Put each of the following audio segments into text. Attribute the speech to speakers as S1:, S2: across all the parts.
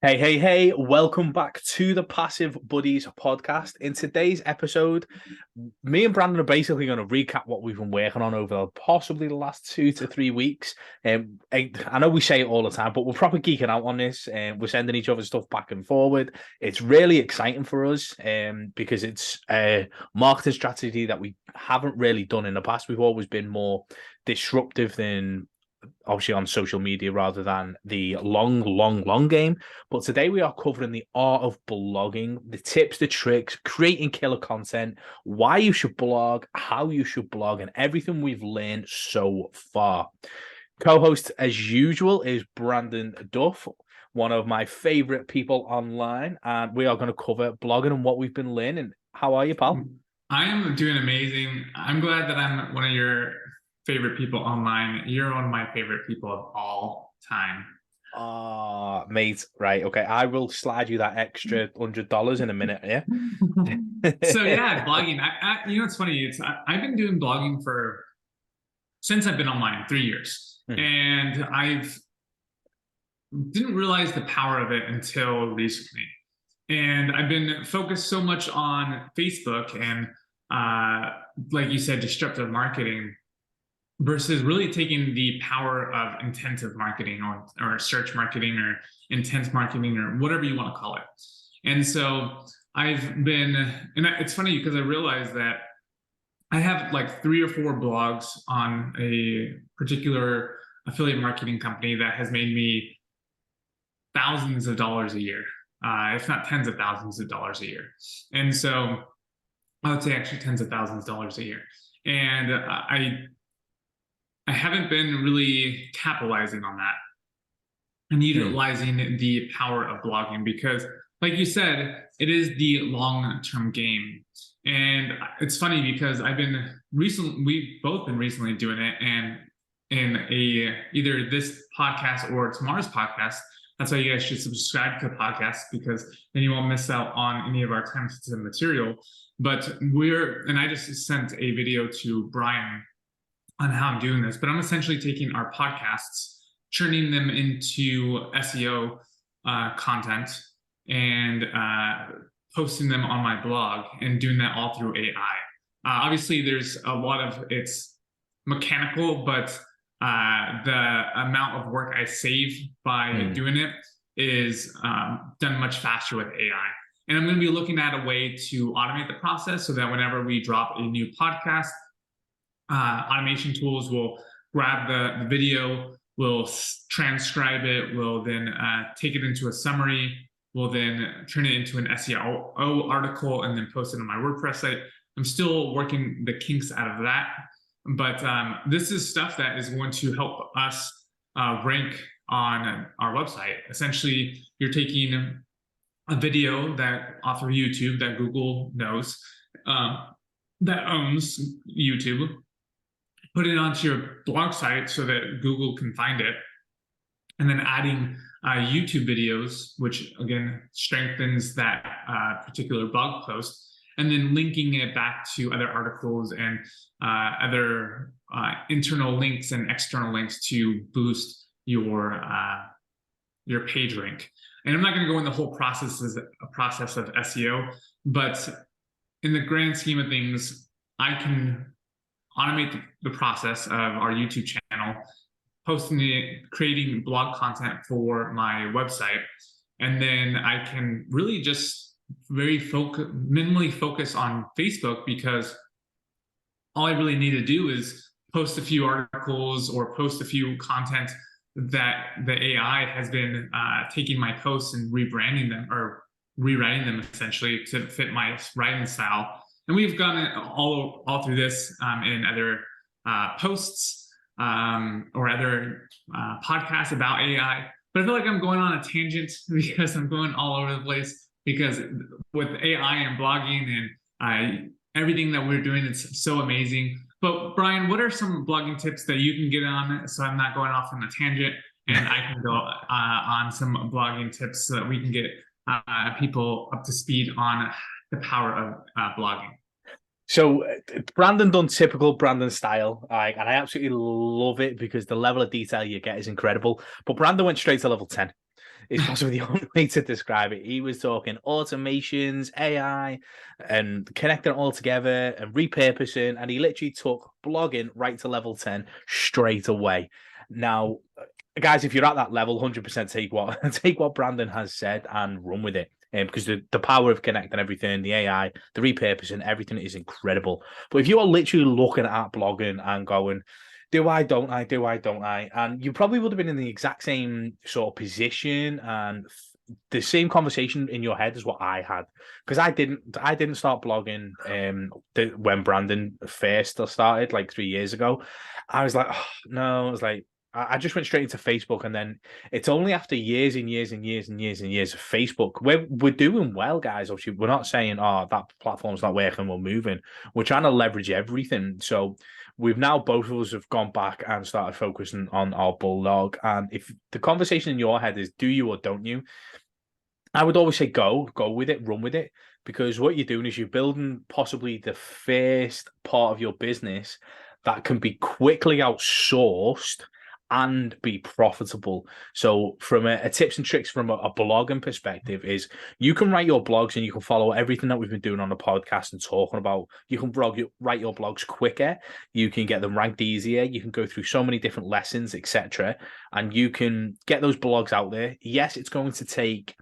S1: Hey, hey, hey, welcome back to the Passive Buddies podcast. In today's episode, me and Brandon are basically going to recap what we've been working on over possibly the last 2 to 3 weeks. I know we say it all the time, but we're probably geeking out on this and we're sending each other stuff back and forward. It's really exciting for us because it's a marketing strategy that we haven't really done in the past. We've always been more disruptive than obviously on social media rather than the long game. But today we are covering the art of blogging, the tips, the tricks, creating killer content, why you should blog, how you should blog, and everything we've learned so far. Co-host as usual is Brandon Duff, one of my favorite people online, and we are going to cover blogging and what we've been learning. How are you, pal?
S2: I am doing amazing. I'm glad that I'm one of your favorite people online. You're one of my favorite people of all time.
S1: Mate, right, okay. I will slide you that extra $100 in a minute, yeah?
S2: So yeah, blogging. It's funny. I've been doing blogging for since I've been online, 3 years, and I've didn't realize the power of it until recently. And I've been focused so much on Facebook and, like you said, disruptive marketing versus really taking the power of intensive marketing or search marketing or intense marketing or whatever you want to call it. And so I've been, and it's funny because I realized that I have like 3 or 4 blogs on a particular affiliate marketing company that has made me thousands of dollars a year, if not tens of thousands of dollars a year. And so I would say actually tens of thousands of dollars a year. And I haven't been really capitalizing on that and utilizing the power of blogging because, like you said, it is the long-term game. And it's funny because we've both been recently doing it, and in either this podcast or tomorrow's podcast. That's why you guys should subscribe to the podcast because then you won't miss out on any of our time-sensitive material. But I just sent a video to Brian on how I'm doing this, but I'm essentially taking our podcasts, turning them into SEO content and posting them on my blog and doing that all through AI. Obviously, there's a lot of it's mechanical, but the amount of work I save by doing it is done much faster with AI. And I'm going to be looking at a way to automate the process so that whenever we drop a new podcast, automation tools will grab the video, will transcribe it, will then take it into a summary, will then turn it into an SEO article, and then post it on my WordPress site. I'm still working the kinks out of that. But this is stuff that is going to help us rank on our website. Essentially, you're taking a video that off of YouTube that Google knows, that owns YouTube, put it onto your blog site so that Google can find it, and then adding YouTube videos, which again strengthens that particular blog post, and then linking it back to other articles and other internal links and external links to boost your page rank. And I'm not going to go in the whole process of SEO, but in the grand scheme of things, I can automate the process of our YouTube channel, creating blog content for my website, and then I can really just minimally focus on Facebook because all I really need to do is post a few articles or post a few content that the AI has been taking my posts and rebranding them or rewriting them essentially to fit my writing style. And we've gone all through this in other posts or other podcasts about AI. But I feel like I'm going on a tangent because I'm going all over the place. Because with AI and blogging and everything that we're doing, it's so amazing. But Brian, what are some blogging tips that you can get on so I'm not going off on a tangent and I can go on some blogging tips so that we can get people up to speed on the power of blogging?
S1: So Brandon done typical Brandon style, and I absolutely love it because the level of detail you get is incredible. But Brandon went straight to level 10. is possibly the only way to describe it. He was talking automations, AI, and connecting it all together and repurposing. And he literally took blogging right to level 10 straight away. Now, guys, if you're at that level, 100% take what Brandon has said and run with it. Because the power of connecting everything, the AI, the repurposing, everything is incredible. But if you are literally looking at blogging and going, do I, don't I, do I, don't I? And you probably would have been in the exact same sort of position and the same conversation in your head as what I had. Because I didn't start blogging when Brandon first started, like 3 years ago. I was like, oh, no, I was like, I just went straight into Facebook, and then it's only after years and years and years and years and years of Facebook. We're doing well, guys. Obviously, we're not saying, oh, that platform's not working, we're moving. We're trying to leverage everything. So we've now, both of us have gone back and started focusing on our blog. And if the conversation in your head is do you or don't you, I would always say go with it, run with it, because what you're doing is you're building possibly the first part of your business that can be quickly outsourced and be profitable. So from a tips and tricks from a blogging perspective is you can write your blogs and you can follow everything that we've been doing on the podcast and talking about. You can write your blogs quicker. You can get them ranked easier. You can go through so many different lessons, etc. And you can get those blogs out there. Yes, it's going to take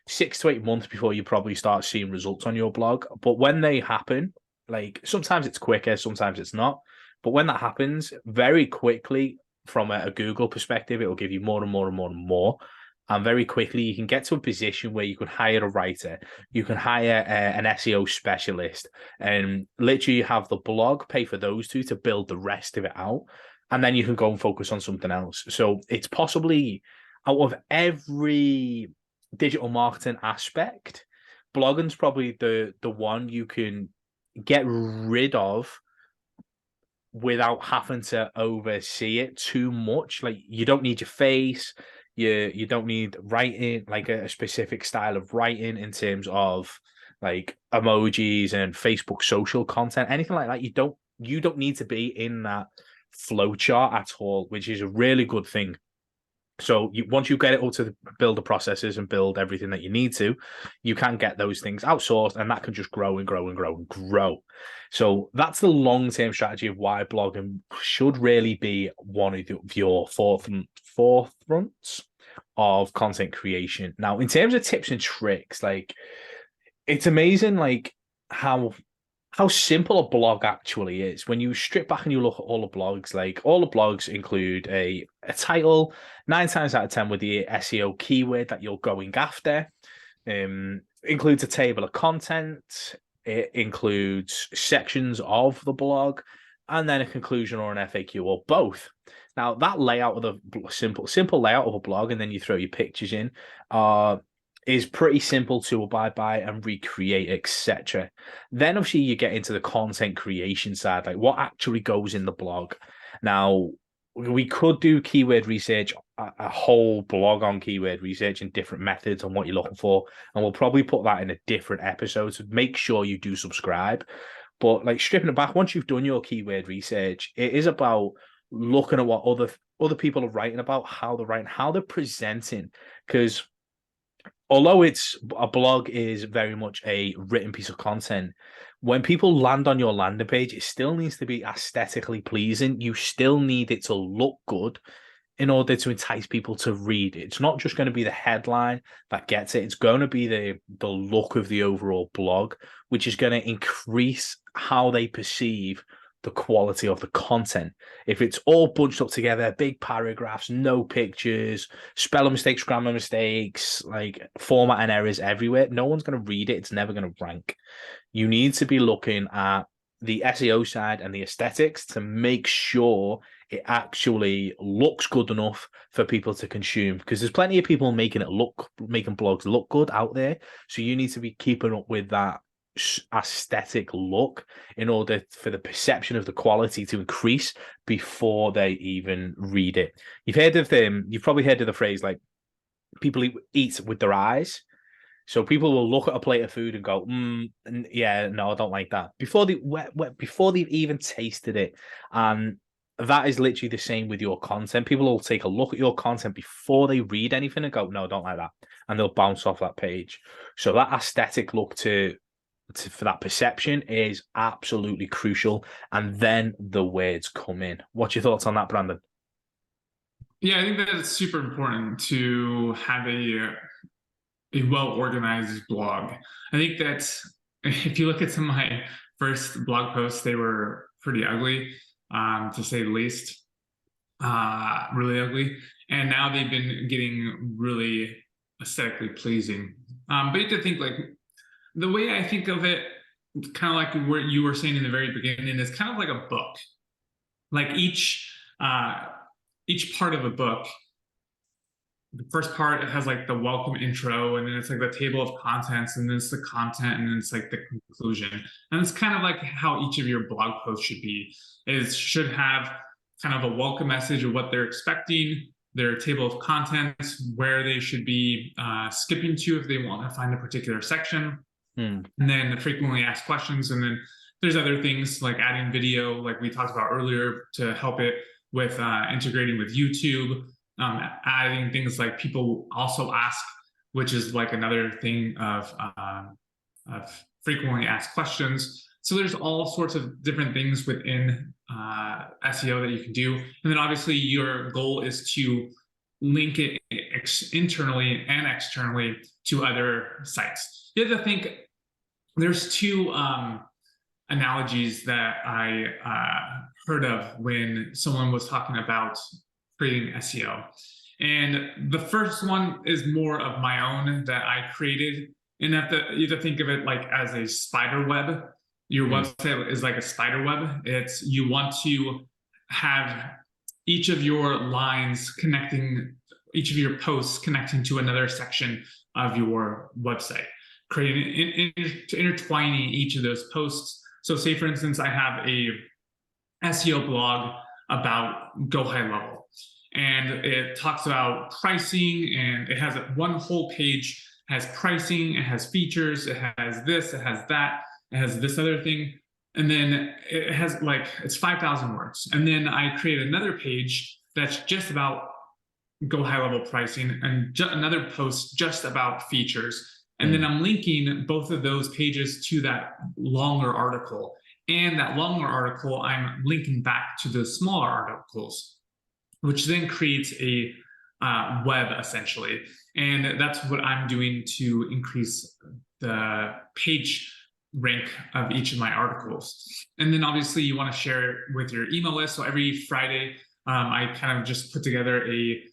S1: 6 to 8 months before you probably start seeing results on your blog. But when they happen, like sometimes it's quicker, sometimes it's not. But when that happens, very quickly, from a Google perspective, it will give you more and more and more and more. And very quickly, you can get to a position where you can hire a writer, you can hire an SEO specialist, and literally have the blog pay for those two to build the rest of it out. And then you can go and focus on something else. So it's possibly out of every digital marketing aspect, blogging's probably the one you can get rid of without having to oversee it too much. Like you don't need your face, you don't need writing, like a specific style of writing in terms of like emojis and Facebook social content, anything like that. You don't need to be in that flow chart at all, which is a really good thing. So once you get it all to build the processes and build everything that you need to, you can get those things outsourced, and that can just grow and grow and grow and grow. So that's the long-term strategy of why blogging should really be one of your forefronts of content creation. Now, in terms of tips and tricks, like it's amazing, like how simple a blog actually is. When you strip back and you look at all the blogs, like all the blogs include a title, 9 times out of 10 with the SEO keyword that you're going after, includes a table of content, it includes sections of the blog, and then a conclusion or an FAQ or both. Now that layout of the simple layout of a blog, and then you throw your pictures in, is pretty simple to abide by and recreate, etc. Then obviously you get into the content creation side, like what actually goes in the blog. Now, we could do keyword research, a whole blog on keyword research and different methods on what you're looking for, and we'll probably put that in a different episode, so make sure you do subscribe. But like stripping it back, once you've done your keyword research, it is about looking at what other people are writing about, how they're writing, how they're presenting, because although it's a blog is very much a written piece of content, when people land on your landing page, it still needs to be aesthetically pleasing. You still need it to look good in order to entice people to read it. It's not just going to be the headline that gets it. It's going to be the look of the overall blog, which is going to increase how they perceive the quality of the content. If it's all bunched up together, big paragraphs, no pictures, spelling mistakes, grammar mistakes, like formatting errors everywhere, no one's going to read it. It's never going to rank. You need to be looking at the SEO side and the aesthetics to make sure it actually looks good enough for people to consume, because there's plenty of people making blogs look good out there. So you need to be keeping up with that aesthetic look in order for the perception of the quality to increase before they even read it. You've probably heard of the phrase like people eat with their eyes. So people will look at a plate of food and go, yeah, no, I don't like that before they've even tasted it. And that is literally the same with your content. People will take a look at your content before they read anything and go, no, I don't like that. And they'll bounce off that page. So that aesthetic look for that perception is absolutely crucial. And then the words come in. What's your thoughts on that, Brandon?
S2: Yeah, I think that it's super important to have a well-organized blog. I think that if you look at some of my first blog posts, they were pretty ugly, to say the least, really ugly. And now they've been getting really aesthetically pleasing. But you have to think, like, the way I think of it, kind of like what you were saying in the very beginning, is kind of like a book. Like each part of a book, the first part, it has like the welcome intro, and then it's like the table of contents, and then it's the content, and then it's like the conclusion. And it's kind of like how each of your blog posts should be. It should have kind of a welcome message of what they're expecting, their table of contents, where they should be skipping to if they want to find a particular section, and then the frequently asked questions. And then there's other things like adding video, like we talked about earlier, to help it with integrating with YouTube. Adding things like people also ask, which is like another thing of frequently asked questions. So there's all sorts of different things within SEO that you can do. And then obviously your goal is to link it internally and externally to other sites. You have to think, there's two analogies that I heard of when someone was talking about creating SEO. And the first one is more of my own that I created. And you have to think of it like as a spider web. Your website is like a spider web. It's, you want to have each of your lines connecting, each of your posts connecting to another section of your website, creating, intertwining each of those posts. So say, for instance, I have a SEO blog about Go High Level. And it talks about pricing, and it has one whole page, has pricing, it has features, it has this, it has that, it has this other thing. And then it has like, it's 5,000 words. And then I create another page that's just about Go High Level pricing, and another post just about features. And then I'm linking both of those pages to that longer article. And that longer article, I'm linking back to the smaller articles, which then creates a web essentially. And that's what I'm doing to increase the page rank of each of my articles. And then obviously you want to share it with your email list. So every Friday, I kind of just put together a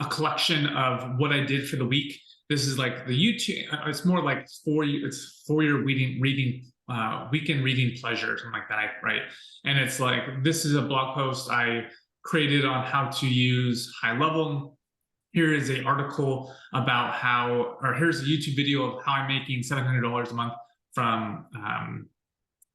S2: collection of what I did for the week. This is like the YouTube, it's more like for your weekend reading pleasure, something like that, right? And it's like, this is a blog post I created on how to use High Level. Here is an article about how, or here's a YouTube video of how I'm making $700 a month from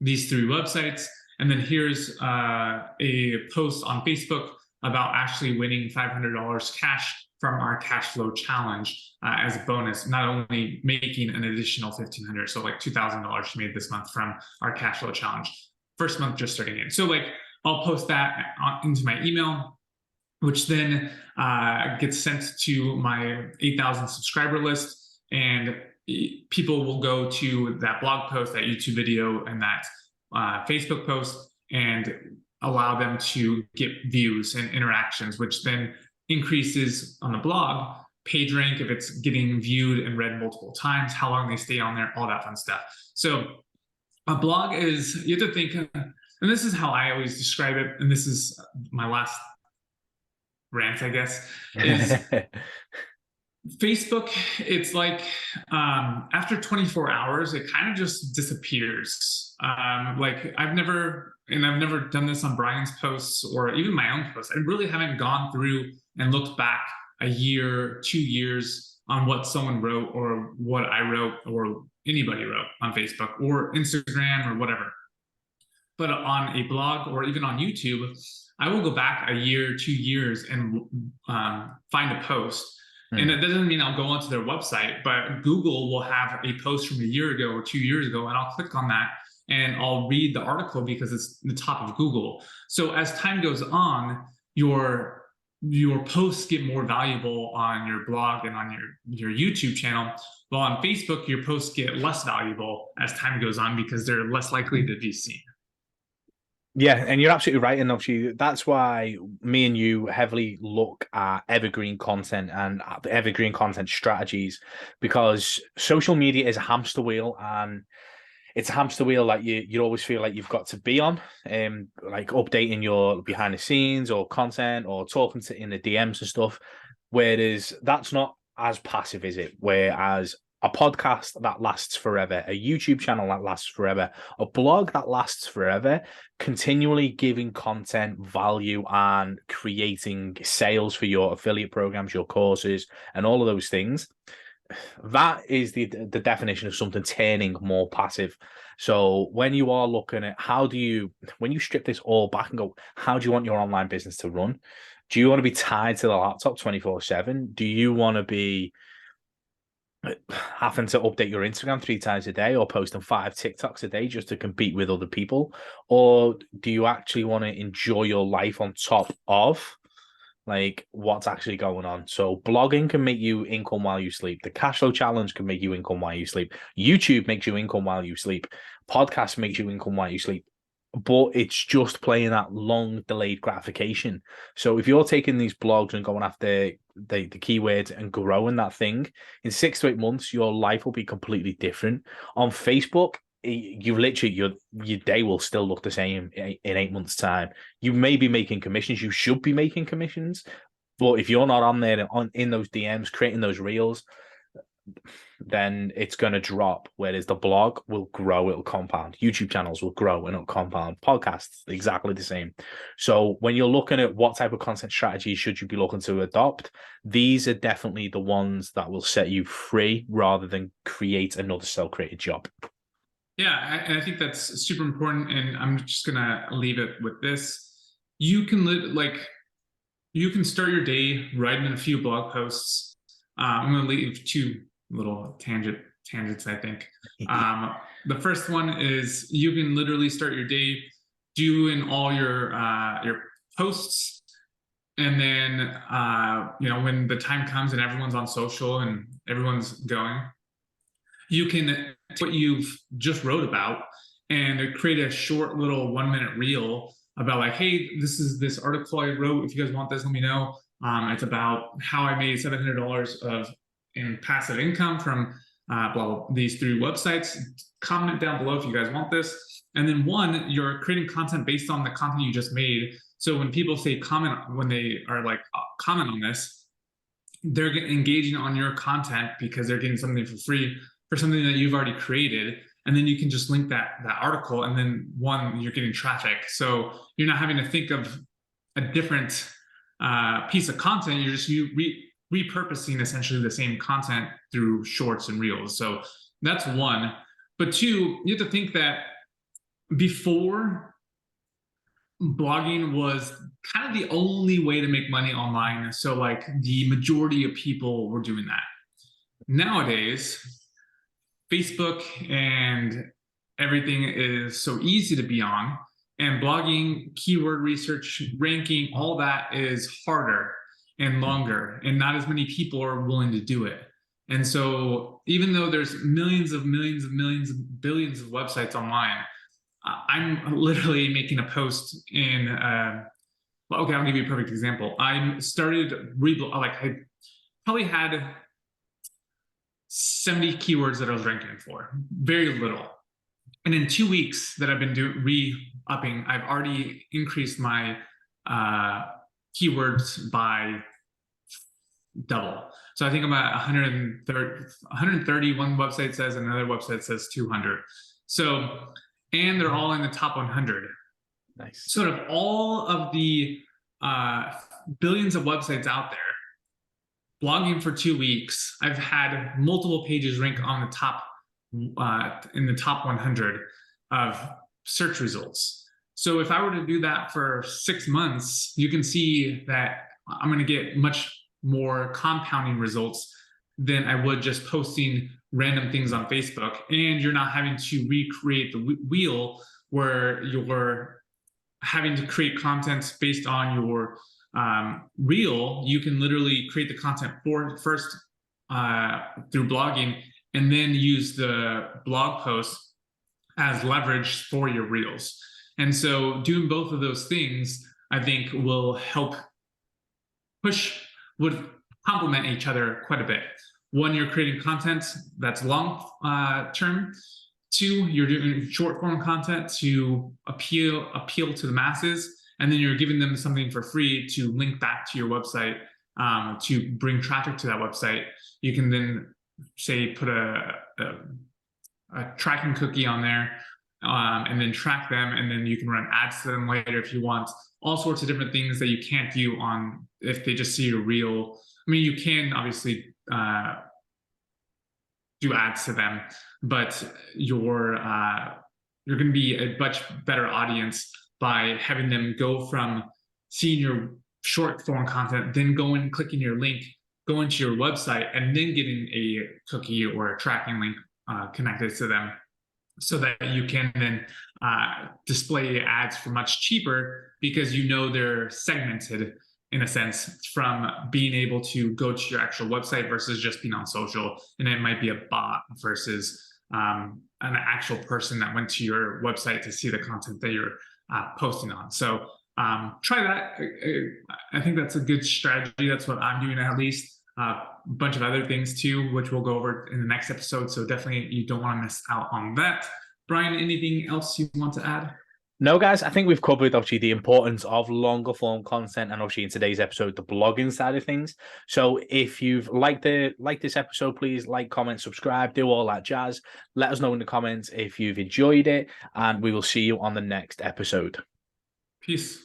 S2: these 3 websites. And then here's a post on Facebook about actually winning $500 cash from our cash flow challenge as a bonus, not only making an additional $1,500, so like $2,000 made this month from our cash flow challenge. First month just starting in. So like, I'll post that into my email, which then gets sent to my 8,000 subscriber list, and people will go to that blog post, that YouTube video, and that Facebook post, and allow them to get views and interactions, which then increases on the blog page rank if it's getting viewed and read multiple times, how long they stay on there, all that fun stuff. So a blog is, you have to think, and this is how I always describe it, and this is my last rant, I guess, is Facebook, it's like after 24 hours, it kind of just disappears. Like I've never done this on Brian's posts or even my own posts. I really haven't gone through and looked back a year, 2 years on what someone wrote or what I wrote or anybody wrote on Facebook or Instagram or whatever. But on a blog or even on YouTube, I will go back a year, 2 years and find a post. And that doesn't mean I'll go onto their website, but Google will have a post from a year ago or 2 years ago, and I'll click on that. and I'll read the article because it's the top of Google. So as time goes on, your posts get more valuable on your blog and on your YouTube channel. While on Facebook, your posts get less valuable as time goes on because they're less likely to be seen.
S1: Yeah, and you're absolutely right. And obviously, that's why me and you heavily look at evergreen content and at the evergreen content strategies, because social media is a hamster wheel, and it's a hamster wheel that you always feel like you've got to be on, like updating your behind the scenes or content or talking to in the DMs and stuff. Whereas that's not as passive, is it? Whereas a podcast that lasts forever, a YouTube channel that lasts forever, a blog that lasts forever, continually giving content value and creating sales for your affiliate programs, your courses, and all of those things. That is the definition of something turning more passive. So when you are looking at when you strip this all back and go, how do you want your online business to run? Do you want to be tied to the laptop 24/7? Do you want to be having to update your Instagram 3 times a day or posting 5 TikToks a day just to compete with other people? Or do you actually want to enjoy your life on top of like what's actually going on? So blogging can make you income while you sleep. The cash flow challenge can make you income while you sleep. YouTube makes you income while you sleep. Podcast makes you income while you sleep. But it's just playing that long delayed gratification. So if you're taking these blogs and going after the keywords and growing that thing, in 6 to 8 months, your life will be completely different. On Facebook, you literally your day will still look the same in 8 months' time. You may be making commissions. You should be making commissions. But if you're not on there in those DMs creating those reels, then it's going to drop. Whereas the blog will grow, it'll compound. YouTube channels will grow and it'll compound. Podcasts, exactly the same. So when you're looking at what type of content strategy should you be looking to adopt, these are definitely the ones that will set you free rather than create another self-created job.
S2: Yeah, I think that's super important. And I'm just going to leave it with this. You can you can start your day writing a few blog posts. I'm going to leave 2 little tangents, I think. The first one is you can literally start your day doing all your posts, and then when the time comes and everyone's on social and everyone's going, you can take what you've just wrote about and create a short little 1-minute reel about like, hey, this is this article I wrote. If you guys want this, let me know. It's about how I made $700 in passive income from these 3 websites. Comment down below if you guys want this. And then you're creating content based on the content you just made. So when people say comment, when they are like, comment on this, they're engaging on your content because they're getting something for free for something that you've already created. And then you can just link that article, and then you're getting traffic. So you're not having to think of a different piece of content. You're just repurposing essentially the same content through shorts and reels. So that's one. But 2, you have to think that before, blogging was kind of the only way to make money online. So like the majority of people were doing that. Nowadays, Facebook and everything is so easy to be on, and blogging, keyword research, ranking, all that is harder and longer, and not as many people are willing to do it. And so even though there's millions of billions of websites online, I'm literally making a post in okay, I'll give you a perfect example. I started I probably had 70 keywords that I was ranking for, very little. And in 2 weeks that I've been re-upping, I've already increased my keywords by double. So I think I'm at 130. One website says, another website says 200. So, and they're all in the top 100.
S1: Nice.
S2: Sort of all of the billions of websites out there, blogging for 2 weeks, I've had multiple pages rank on the top in the top 100 of search results. So if I were to do that for 6 months, you can see that I'm going to get much more compounding results than I would just posting random things on Facebook. And you're not having to recreate the wheel where you're having to create content based on your reel. You can literally create the content first through blogging, and then use the blog post as leverage for your reels. And so doing both of those things, I think, will help would complement each other quite a bit. One, you're creating content that's long term. Two, you're doing short form content to appeal to the masses, and then you're giving them something for free to link back to your website, to bring traffic to that website. You can then say put a tracking cookie on there, and then track them, and then you can run ads to them later if you want. All sorts of different things that you can't do on if they just see your reel. I mean, you can obviously do ads to them, but you're going to be a much better audience by having them go from seeing your short form content, then going, clicking your link, going to your website, and then getting a cookie or a tracking link connected to them, so that you can then display ads for much cheaper, because you know they're segmented in a sense from being able to go to your actual website versus just being on social. And it might be a bot versus an actual person that went to your website to see the content that you're posting on. So try that. I think that's a good strategy. That's what I'm doing, at least. A bunch of other things too, which we'll go over in the next episode. So definitely you don't want to miss out on that. Brian, anything else you want to add?
S1: No, guys, I think we've covered obviously the importance of longer form content, and obviously in today's episode, the blogging side of things. So if you've liked this episode, please like, comment, subscribe, do all that jazz. Let us know in the comments if you've enjoyed it, and we will see you on the next episode.
S2: Peace.